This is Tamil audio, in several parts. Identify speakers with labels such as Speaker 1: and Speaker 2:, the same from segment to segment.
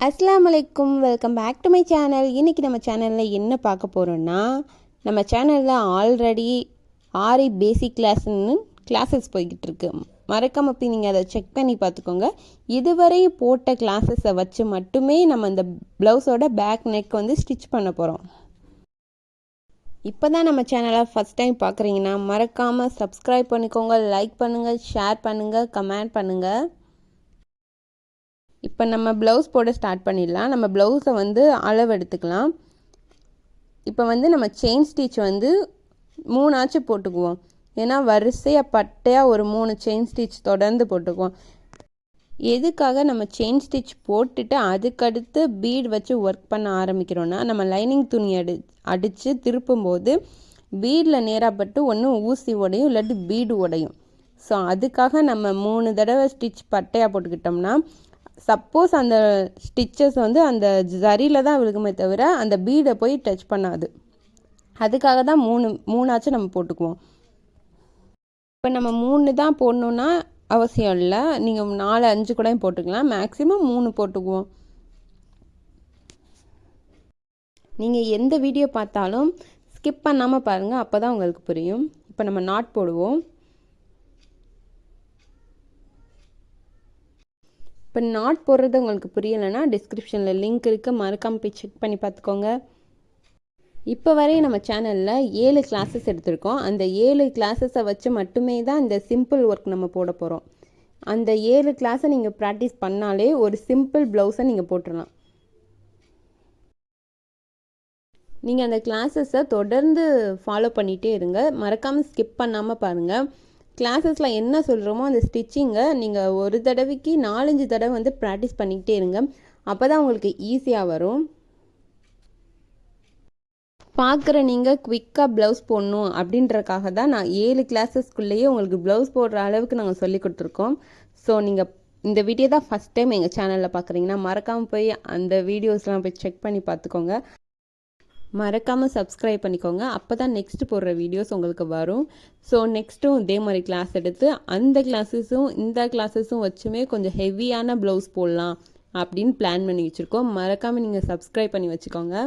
Speaker 1: அஸ்ஸலாமு அலைக்கும், welcome back to my channel. இன்றைக்கி நம்ம சேனலில் என்ன பார்க்க போகிறோன்னா, நம்ம சேனலில் ஆல்ரெடி ஆரி பேசிக் கிளாஸஸ் போய்கிட்டு இருக்கு. மறக்காம போய் நீங்கள் அதை செக் பண்ணி பார்த்துக்கோங்க. இதுவரை போட்ட கிளாஸஸை வச்சு மட்டுமே நம்ம இந்த ப்ளவுஸோட பேக் நெக் வந்து ஸ்டிச் பண்ண போகிறோம். இப்போ தான் நம்ம சேனலை ஃபஸ்ட் டைம் பார்க்குறீங்கன்னா மறக்காமல் சப்ஸ்கிரைப் பண்ணிக்கோங்க, லைக் பண்ணுங்கள், ஷேர் பண்ணுங்கள், கமெண்ட் பண்ணுங்கள். இப்போ நம்ம ப்ளவுஸ் போட ஸ்டார்ட் பண்ணிடலாம். நம்ம ப்ளவுஸை வந்து அளவு எடுத்துக்கலாம். இப்போ வந்து நம்ம செயின் ஸ்டிச் வந்து 3 ஆச்சு போட்டுக்குவோம். ஏன்னா வரிசையாக பட்டையாக ஒரு 3 செயின் ஸ்டிச் தொடர்ந்து போட்டுக்குவோம். எதுக்காக நம்ம செயின் ஸ்டிச் போட்டுட்டு அதுக்கடுத்து பீட் வச்சு ஒர்க் பண்ண ஆரம்பிக்கிறோன்னா, நம்ம லைனிங் துணி அடித்து திருப்பும்போது பீடில் நேராப்பட்டு ஒன்று ஊசி உடையும், இல்லாட்டி பீடு உடையும். ஸோ அதுக்காக நம்ம 3 தடவை ஸ்டிச் பட்டையாக போட்டுக்கிட்டோம்னா சப்போஸ் அந்த ஸ்டிச்சஸ் வந்து அந்த ஜரியில் தான் விழுகுமே தவிர அந்த பீடை போய் டச் பண்ணாது. அதுக்காக தான் 3 நம்ம போட்டுக்குவோம். இப்போ நம்ம 3 தான் போடணுன்னா அவசியம் இல்லை. நீங்கள் 4, 5 கூட போட்டுக்கலாம். மேக்ஸிமம் 3 போட்டுக்குவோம். நீங்கள் எந்த வீடியோ பார்த்தாலும் ஸ்கிப் பண்ணாமல் பாருங்கள், அப்போ தான் உங்களுக்கு புரியும். இப்போ நம்ம நாட் போடுவோம். இப்போ நாட் போடுறது உங்களுக்கு புரியலைன்னா டிஸ்கிரிப்ஷனில் லிங்க் இருக்குது, மறக்காமல் போய் செக் பண்ணி பார்த்துக்கோங்க. இப்போ வரையும் நம்ம சேனலில் 7 கிளாஸஸ் எடுத்திருக்கோம். அந்த 7 கிளாஸஸை வச்சு மட்டுமே தான் இந்த சிம்பிள் ஒர்க் நம்ம போட போகிறோம். அந்த 7 கிளாஸை நீங்கள் ப்ராக்டிஸ் பண்ணாலே ஒரு சிம்பிள் ப்ளவுஸை நீங்கள் போட்டுடலாம். நீங்கள் அந்த கிளாஸஸை தொடர்ந்து ஃபாலோ பண்ணிகிட்டே இருங்க, மறக்காமல் ஸ்கிப் பண்ணாமல் பாருங்கள். கிளாஸஸில் என்ன சொல்கிறோமோ அந்த ஸ்டிச்சிங்கை நீங்கள் ஒரு தடவைக்கு 4-5 தடவை வந்து ப்ராக்டிஸ் பண்ணிக்கிட்டே இருங்க. அப்போ தான் உங்களுக்கு ஈஸியாக வரும். பார்க்குற நீங்கள் குவிக்காக ப்ளவுஸ் போடணும் அப்படின்றக்காக தான் நான் 7 கிளாஸஸ்க்குள்ளேயே உங்களுக்கு ப்ளவுஸ் போடுற அளவுக்கு நாங்கள் சொல்லி கொடுத்துருக்கோம். ஸோ நீங்கள் இந்த வீடியோ தான் ஃபஸ்ட் டைம் எங்கள் சேனலில் பார்க்குறீங்கன்னா மறக்காமல் போய் அந்த வீடியோஸ்லாம் போய் செக் பண்ணி பார்த்துக்கோங்க. மறக்காமல் சப்ஸ்கிரைப் பண்ணிக்கோங்க. அப்போ தான் நெக்ஸ்ட் போடுற வீடியோஸ் உங்களுக்கு வரும். ஸோ நெக்ஸ்ட்டும் இதே மாதிரி கிளாஸ் எடுத்து அந்த கிளாஸஸும் இந்த கிளாஸஸும் வச்சுமே கொஞ்சம் ஹெவியான ப்ளவுஸ் போடலாம் அப்படின்னு பிளான் பண்ணி வச்சுருக்கோம். மறக்காமல் நீங்கள் சப்ஸ்கிரைப் பண்ணி வச்சுக்கோங்க.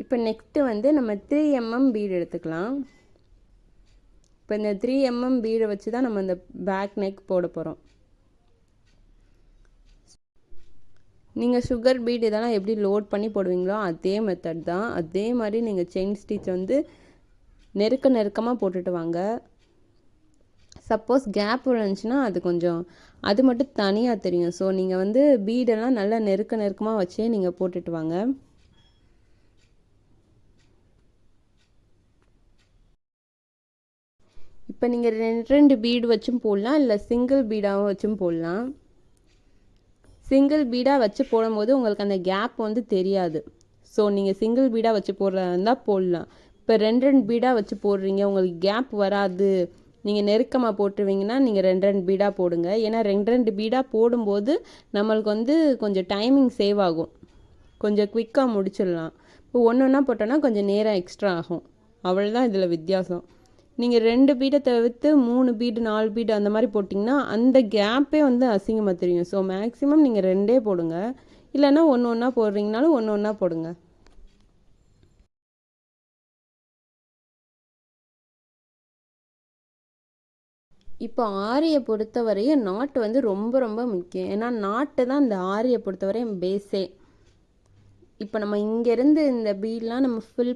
Speaker 1: இப்போ நெக்ஸ்ட்டு வந்து நம்ம 3mm பீடு எடுத்துக்கலாம். இப்போ இந்த 3mm பீடை வச்சு தான் நம்ம இந்த பேக் நெக் போட போகிறோம். நீங்கள் சுகர் பீட் இதெல்லாம் எப்படி லோட் பண்ணி போடுவீங்களோ அதே மெத்தட் தான். அதே மாதிரி நீங்கள் செயின் ஸ்டிச் வந்து நெருக்கமாக போட்டுட்டு வாங்க. சப்போஸ் கேப் விழுந்துச்சுன்னா அது மட்டும் தனியாக தெரியும். ஸோ நீங்கள் வந்து பீடெல்லாம் நல்லா நெருக்கமாக வச்சே நீங்கள் போட்டுட்டு வாங்க. இப்போ நீங்கள் 2 பீடு வச்சும் போடலாம், இல்லை சிங்கிள் பீடாகவும் வச்சும் போடலாம். சிங்கிள் பீடாக வச்சு போடும்போது உங்களுக்கு அந்த கேப் வந்து தெரியாது. ஸோ நீங்கள் சிங்கிள் பீடாக வச்சு போடுறதா இருந்தால் போடலாம். இப்போ 2 பீடாக வச்சு போடுறீங்க, உங்களுக்கு கேப் வராது, நீங்கள் நெருக்கமாக போட்டுருவீங்கன்னா நீங்கள் 2 பீடாக போடுங்க. ஏன்னா 2 பீடாக போடும்போது நம்மளுக்கு வந்து கொஞ்சம் டைமிங் சேவ் ஆகும், கொஞ்சம் குவிக்காக முடிச்சிடலாம். இப்போ ஒன்றா போட்டோன்னா கொஞ்சம் நேரம் எக்ஸ்ட்ரா ஆகும். அவ்வளோதான் இதில் வித்தியாசம். நீங்கள் 2 பீடை தவிர்த்து 3 பீடு 4 பீடு அந்த மாதிரி போட்டிங்கன்னா அந்த கேப்பே வந்து அசிங்கமாக தெரியும். ஸோ மேக்ஸிமம் நீங்கள் 2 போடுங்க, இல்லைன்னா ஒன்றா போடுறீங்கனாலும் ஒன்றா போடுங்க. இப்போ ஆரியை பொறுத்தவரையும் நாட்டு வந்து ரொம்ப ரொம்ப முக்கியம். ஏன்னா நாட்டு தான் இந்த ஆரியை பொறுத்தவரையும் பேஸே. இப்போ நம்ம இங்கேருந்து இந்த பீட்லாம் நம்ம ஃபில்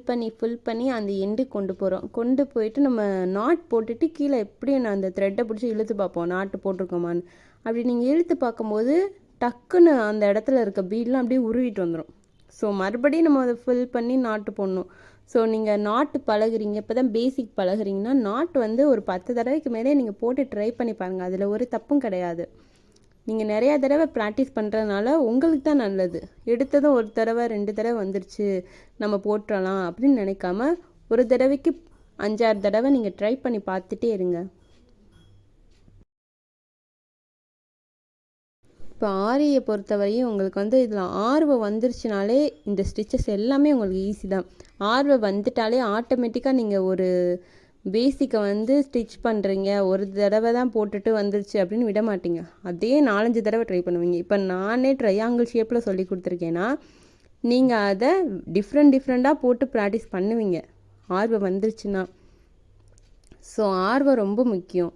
Speaker 1: பண்ணி அந்த எண்டு கொண்டு போகிறோம். கொண்டு போயிட்டு நம்ம நாட் போட்டுட்டு கீழே எப்படி நான் அந்த த்ரெட்டை பிடிச்சி இழுத்து பார்ப்போம் நாட்டு போட்டிருக்கோமான்னு. அப்படி நீங்கள் இழுத்து பார்க்கும்போது டக்குன்னு அந்த இடத்துல இருக்க பீட்லாம் அப்படியே உருவிட்டு வந்துடும். ஸோ மறுபடியும் நம்ம அதை ஃபில் பண்ணி நாட்டு போடணும். ஸோ நீங்கள் நாட்டு பழகுறீங்க, இப்போ தான் பேசிக் பழகுறீங்கன்னா நாட்டு வந்து ஒரு 10 தடவைக்கு மேலே நீங்கள் போட்டு ட்ரை பண்ணி பாருங்கள். அதில் ஒரு தப்பும் கிடையாது. நீங்கள் நிறையா தடவை ப்ராக்டிஸ் பண்ணுறதுனால உங்களுக்கு தான் நல்லது. எடுத்ததும் ஒரு தடவை 2 தடவை வந்துருச்சு நம்ம போட்டுடலாம் அப்படின்னு நினைக்காம ஒரு தடவைக்கு 5-6 தடவை நீங்கள் ட்ரை பண்ணி பார்த்துட்டே இருங்க. இப்போ ஆரியை பொறுத்தவரையும் உங்களுக்கு வந்து இதில் ஆர்வம் வந்துருச்சுனாலே இந்த ஸ்டிச்சஸ் எல்லாமே உங்களுக்கு ஈஸி தான். ஆர்வம் வந்துட்டாலே ஆட்டோமேட்டிக்காக நீங்கள் ஒரு பேசிக்கை வந்து ஸ்டிச் பண்ணுறீங்க, ஒரு தடவை தான் போட்டுட்டு வந்துருச்சு அப்படின்னு விட மாட்டீங்க. அதே 4-5 தடவை ட்ரை பண்ணுவீங்க. இப்போ நானே ட்ரையாங்கிள் ஷேப்பில் சொல்லி கொடுத்துருக்கேன்னா நீங்கள் அதை டிஃப்ரெண்ட்டாக போட்டு ப்ராக்டிஸ் பண்ணுவீங்க ஆர்வம் வந்துருச்சுன்னா. ஸோ ஆர்வம் ரொம்ப முக்கியம்.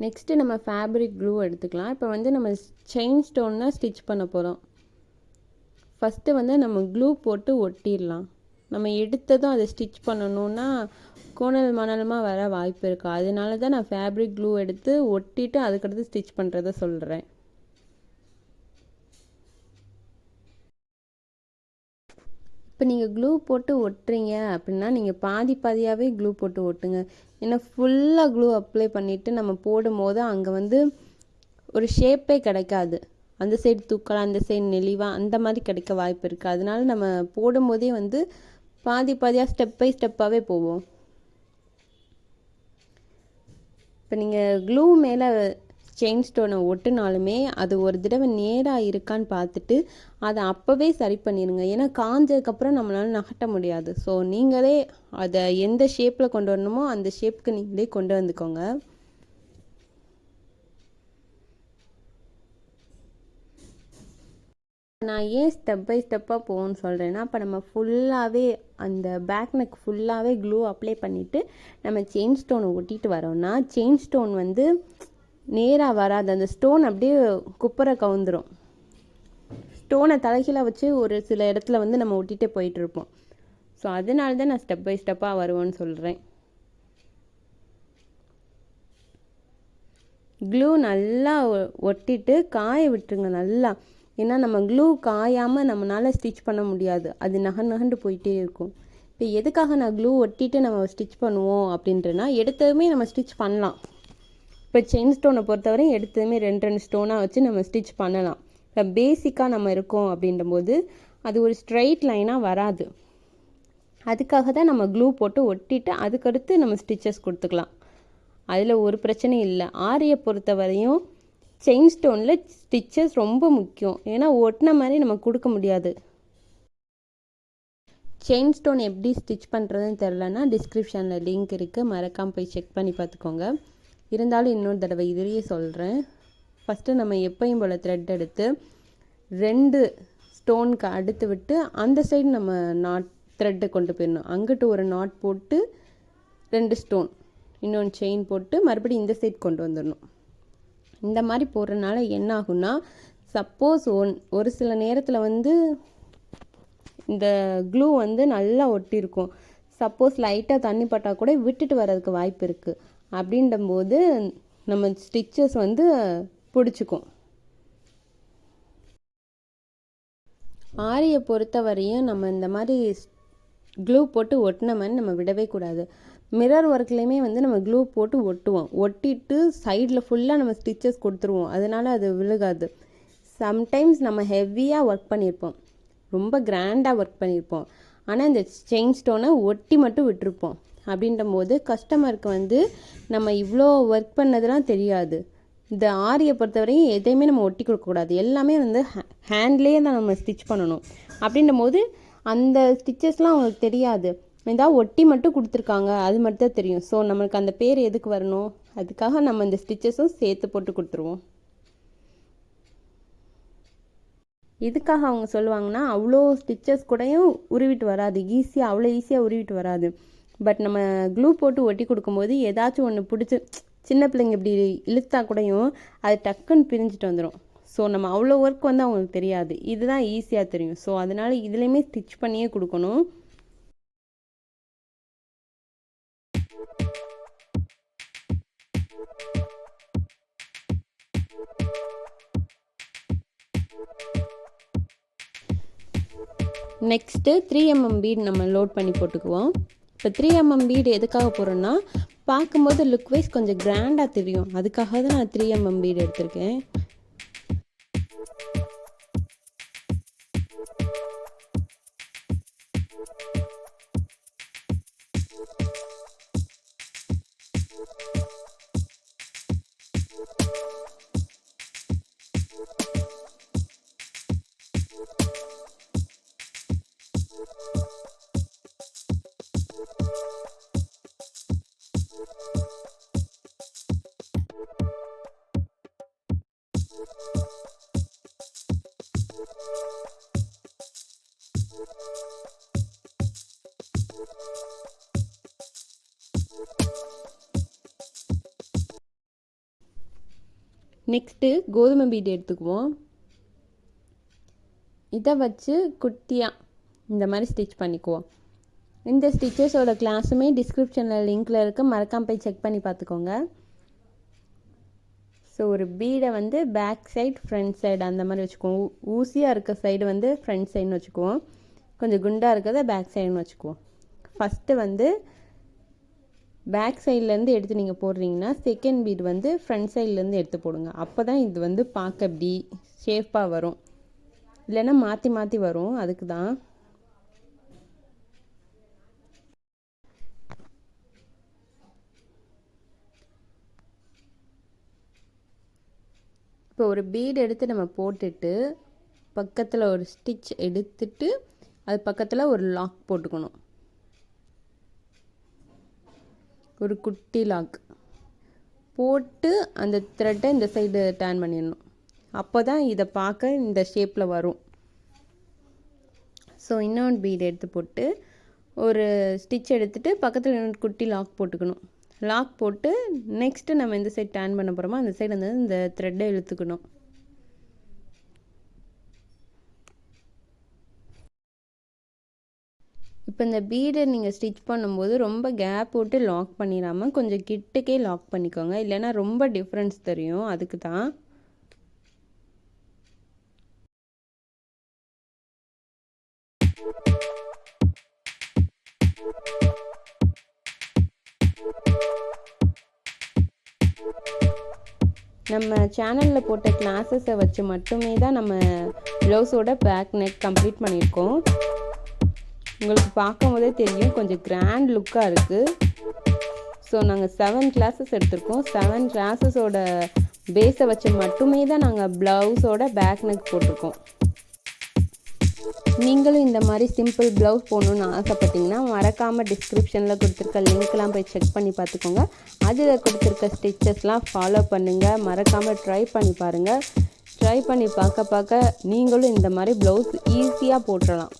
Speaker 1: நெக்ஸ்ட்டு நம்ம ஃபேப்ரிக் க்ளூ எடுத்துக்கலாம். இப்போ வந்து நம்ம செயின் ஸ்டோன்னா ஸ்டிச் பண்ண போகிறோம். ஃபஸ்ட்டு வந்து நம்ம க்ளூ போட்டு ஒட்டிடலாம். நம்ம எடுத்ததும் அதை ஸ்டிச் பண்ணணுன்னா கோணல் மணலமாக வர வாய்ப்பு இருக்குது. அதனால தான் நான் ஃபேப்ரிக் க்ளூ எடுத்து ஒட்டிட்டு அதுக்கடுத்து ஸ்டிச் பண்ணுறத சொல்கிறேன். இப்போ நீங்கள் க்ளூ போட்டு ஒட்டுறீங்க அப்படின்னா நீங்கள் பாதியாகவே க்ளூ போட்டு ஒட்டுங்க. ஏன்னா ஃபுல்லாக க்ளூ அப்ளை பண்ணிவிட்டு நம்ம போடும்போது அங்கே வந்து ஒரு ஷேப்பே கிடைக்காது. அந்த சைடு தூக்கலாம், அந்த சைடு நெளிவாக அந்த மாதிரி கிடைக்க வாய்ப்பு இருக்குது. அதனால நம்ம போடும்போதே வந்து பாதியாக ஸ்டெப் பை ஸ்டெப்பாகவே போவோம். இப்போ நீங்கள் க்ளூ மேலே செயின் ஸ்டோனை ஒட்டுனாலுமே அது ஒரு தடவை நேராக இருக்கான்னு பார்த்துட்டு அதை அப்போவே சரி பண்ணிடுங்க. ஏன்னா காஞ்சதுக்கப்புறம் நம்மளால் நகட்ட முடியாது. ஸோ நீங்களே அதை எந்த ஷேப்பில் கொண்டு வரணுமோ அந்த ஷேப்புக்கு நீங்களே கொண்டு வந்துக்கோங்க. நான் ஏன் ஸ்டெப் பை ஸ்டெப்பாக போகணும்னு சொல்கிறேன்னா, இப்போ நம்ம ஃபுல்லாகவே அந்த பேக் நெக் ஃபுல்லாகவே க்ளூ அப்ளை பண்ணிவிட்டு நம்ம செயின் ஸ்டோனை ஒட்டிட்டு வரோம்னா செயின் ஸ்டோன் வந்து நேராக வராது. அந்த ஸ்டோன் அப்படியே குப்பரை கவுந்துரும். ஸ்டோனை தலைகீழாக வச்சு ஒரு சில இடத்துல வந்து நம்ம ஒட்டிகிட்டே போயிட்டுருப்போம். ஸோ அதனால தான் நான் ஸ்டெப் பை ஸ்டெப்பாக வருவேன்னு சொல்கிறேன். க்ளூ நல்லா ஒட்டிட்டு காய விட்டுருங்க நல்லா. ஏன்னா நம்ம க்ளூ காயாமல் நம்மளால் ஸ்டிச் பண்ண முடியாது. அது நகண்டு போயிட்டே இருக்கும். இப்போ எதுக்காக நான் க்ளூ ஒட்டிட்டு நம்ம ஸ்டிச் பண்ணுவோம் அப்படின்றனா, எடுத்ததுமே நம்ம ஸ்டிச் பண்ணலாம். இப்போ செயின் ஸ்டோனை பொறுத்தவரையும் எடுத்ததுமே 2 ஸ்டோனாக வச்சு நம்ம ஸ்டிச் பண்ணலாம். இப்போ பேசிக்காக நம்ம இருக்கோம் அப்படின்றபோது அது ஒரு ஸ்ட்ரைட் லைனாக வராது. அதுக்காக தான் நம்ம க்ளூ போட்டு ஒட்டிட்டு அதுக்கடுத்து நம்ம ஸ்டிச்சஸ் கொடுத்துக்கலாம். அதில் ஒரு பிரச்சனையும் இல்லை. ஆரியை பொறுத்தவரையும் செயின் ஸ்டோனில் ஸ்டிச்சஸ் ரொம்ப முக்கியம். ஏன்னா ஒட்டின மாதிரி நம்ம கொடுக்க முடியாது. செயின் ஸ்டோன் எப்படி ஸ்டிச் பண்ணுறதுன்னு தெரிலனா டிஸ்கிரிப்ஷனில் லிங்க் இருக்குது, மறக்காமல் போய் செக் பண்ணி பார்த்துக்கோங்க. இருந்தாலும் இன்னொரு தடவை இதுலேயே சொல்கிறேன். ஃபஸ்ட்டு நம்ம எப்பயும் போல் த்ரெட் எடுத்து 2 ஸ்டோனுக்கு அடுத்து விட்டு அந்த சைடு நம்ம நாட் த்ரெட்டை கொண்டு போயிடணும். அங்கிட்டு ஒரு நாட் போட்டு 2 ஸ்டோன் இன்னொன்று செயின் போட்டு மறுபடியும் இந்த சைடு கொண்டு வந்துடணும். இந்த மாதிரி போடுறதுனால என்ன ஆகும்னா, சப்போஸ் ஒரு சில நேரத்தில் வந்து இந்த க்ளூ வந்து நல்லா ஒட்டியிருக்கும். சப்போஸ் லைட்டாக தண்ணி பட்டால் கூட விட்டுட்டு வர்றதுக்கு வாய்ப்பு இருக்குது. அப்படின்றபோது நம்ம ஸ்டிச்சஸ் வந்து பிடிச்சிக்கும். ஆரியை பொறுத்த வரையும் நம்ம இந்த மாதிரி க்ளூ போட்டு ஒட்டின மாதிரி நம்ம விடவே கூடாது. மிரர் ஒர்க்லேயுமே வந்து நம்ம க்ளூ போட்டு ஒட்டுவோம், ஒட்டிட்டு சைடில் ஃபுல்லாக நம்ம ஸ்டிச்சஸ் கொடுத்துருவோம், அதனால் அது விழுகாது. சம்டைம்ஸ் நம்ம ஹெவியாக ஒர்க் பண்ணியிருப்போம், ரொம்ப கிராண்டாக ஒர்க் பண்ணியிருப்போம், ஆனால் இந்த செயின் ஸ்டோனை ஒட்டி மட்டும் விட்டுருப்போம். அப்படின்ற போது கஸ்டமருக்கு வந்து நம்ம இவ்வளோ ஒர்க் பண்ணதெல்லாம் தெரியாது. இந்த ஆரியை பொறுத்தவரையும் எதையுமே நம்ம ஒட்டி கொடுக்கக்கூடாது, எல்லாமே வந்து ஹேண்ட்லேயே தான் நம்ம ஸ்டிச் பண்ணணும். அப்படின்ற போது அந்த ஸ்டிச்சஸ்லாம் அவங்களுக்கு தெரியாது, ஏதாவது ஒட்டி மட்டும் கொடுத்துருக்காங்க அது மட்டும் தான் தெரியும். ஸோ நம்மளுக்கு அந்த பேர் எதுக்கு வரணும், அதுக்காக நம்ம இந்த ஸ்டிச்சஸும் சேர்த்து போட்டு கொடுத்துருவோம். இதுக்காக அவங்க சொல்லுவாங்கன்னா அவ்வளோ ஸ்டிச்சஸ் கூடயும் உருவிட்டு வராது, அவ்வளோ ஈஸியாக உருவிட்டு வராது. பட் நம்ம க்ளூ போட்டு ஒட்டி கொடுக்கும்போது ஏதாச்சும் ஒன்று பிடிச்சி சின்ன பிள்ளைங்க இப்படி இழுத்தா கூடயும் அது டக்குன்னு பிரிஞ்சுட்டு வந்துடும். ஸோ நம்ம அவ்வளோ ஒர்க் வந்து அவங்களுக்கு தெரியாது, இதுதான் ஈஸியாக தெரியும். ஸோ அதனால் இதுலேயுமே ஸ்டிச் பண்ணியே கொடுக்கணும். நெக்ஸ்ட்டு 3mm பீட் நம்ம லோட் பண்ணி போட்டுக்குவோம். இப்போ 3mm பீடு எதுக்காக போகிறோன்னா பார்க்கும்போது லுக் வைஸ் கொஞ்சம் கிராண்டாக தெரியும், அதுக்காக தான் நான் 3mm பீடு எடுத்திருக்கேன். நெக்ஸ்ட்டு கோதுமை பீடு எடுத்துக்குவோம். இதை வச்சு குட்டியாக இந்த மாதிரி ஸ்டிச் பண்ணிக்குவோம். இந்த ஸ்டிச்சஸோட கிளாஸுமே டிஸ்கிரிப்ஷனில் லிங்க்கில் இருக்க, மறக்காமல் போய் செக் பண்ணி பார்த்துக்கோங்க. ஸோ ஒரு பீடை வந்து பேக் சைடு ஃப்ரண்ட் சைடு அந்த மாதிரி வச்சுக்குவோம். ஊசியாக இருக்க சைடு வந்து ஃப்ரண்ட் சைடுன்னு வச்சுக்குவோம், கொஞ்சம் குண்டாக இருக்கிறத பேக் சைடுன்னு வச்சுக்குவோம். ஃபஸ்ட்டு வந்து பேக் சைட்லேருந்து எடுத்து நீங்கள் போடுறீங்கன்னா செகண்ட் பீட் வந்து ஃப்ரண்ட் சைட்லேருந்து எடுத்து போடுங்க, அப்போ தான் இது வந்து பார்க்க இப்படி ஷேப்பாக வரும், இல்லைன்னா மாற்றி மாற்றி வரும், அதுக்கு தான். இப்போ ஒரு பீடு எடுத்து நம்ம போட்டுட்டு பக்கத்தில் ஒரு ஸ்டிச் எடுத்துட்டு அது பக்கத்தில் ஒரு லாக் போட்டுக்கணும், ஒரு குட்டி லாக் போட்டு அந்த த்ரெட்டை இந்த சைடு டர்ன் பண்ணிடணும், அப்போ தான் இதை பார்க்க இந்த ஷேப்பில் வரும். ஸோ இன்னொன்று பீடு எடுத்து போட்டு ஒரு ஸ்டிச் எடுத்துகிட்டு பக்கத்தில் இன்னொரு குட்டி லாக் போட்டுக்கணும். லாக் போட்டு நெக்ஸ்ட்டு நம்ம இந்த சைடு டர்ன் பண்ண போகிறோமோ அந்த சைடு வந்து இந்த த்ரெட்டை இழுத்துக்கணும். இப்போ இந்த பீடை நீங்கள் ஸ்டிச் பண்ணும்போது ரொம்ப கேப் போட்டு லாக் பண்ணிடாமல் கொஞ்சம் கிட்டக்கே லாக் பண்ணிக்கோங்க, இல்லைன்னா ரொம்ப டிஃப்ரென்ஸ் தெரியும், அதுக்கு தான். நம்ம சேனலில் போட்ட கிளாஸஸை வச்சு மட்டுமே தான் நம்ம ப்ளவுஸோட பேக் நெக் கம்ப்ளீட் பண்ணியிருக்கோம். உங்களுக்கு பார்க்கும் போதே தெரியும் கொஞ்சம் கிராண்ட் லுக்காக இருக்குது. ஸோ நாங்கள் 7 கிளாஸஸ் எடுத்திருக்கோம், 7 கிளாஸஸோட பேஸை வச்சு மட்டுமே தான் நாங்கள் ப்ளவுஸோட பேக் நெக் போட்டிருக்கோம். நீங்களும் இந்த மாதிரி சிம்பிள் ப்ளவுஸ் போடணுன்னு ஆசைப்பட்டீங்கன்னா மறக்காமல் டிஸ்கிரிப்ஷனில் கொடுத்துருக்க லிங்க்லாம் போய் செக் பண்ணி பார்த்துக்கோங்க, அதில் கொடுத்துருக்க ஸ்டிச்சஸ்லாம் ஃபாலோ பண்ணுங்கள், மறக்காமல் ட்ரை பண்ணி பாருங்கள். ட்ரை பண்ணி பார்க்க நீங்களும் இந்த மாதிரி ப்ளவுஸ் ஈஸியாக போட்டுடலாம்.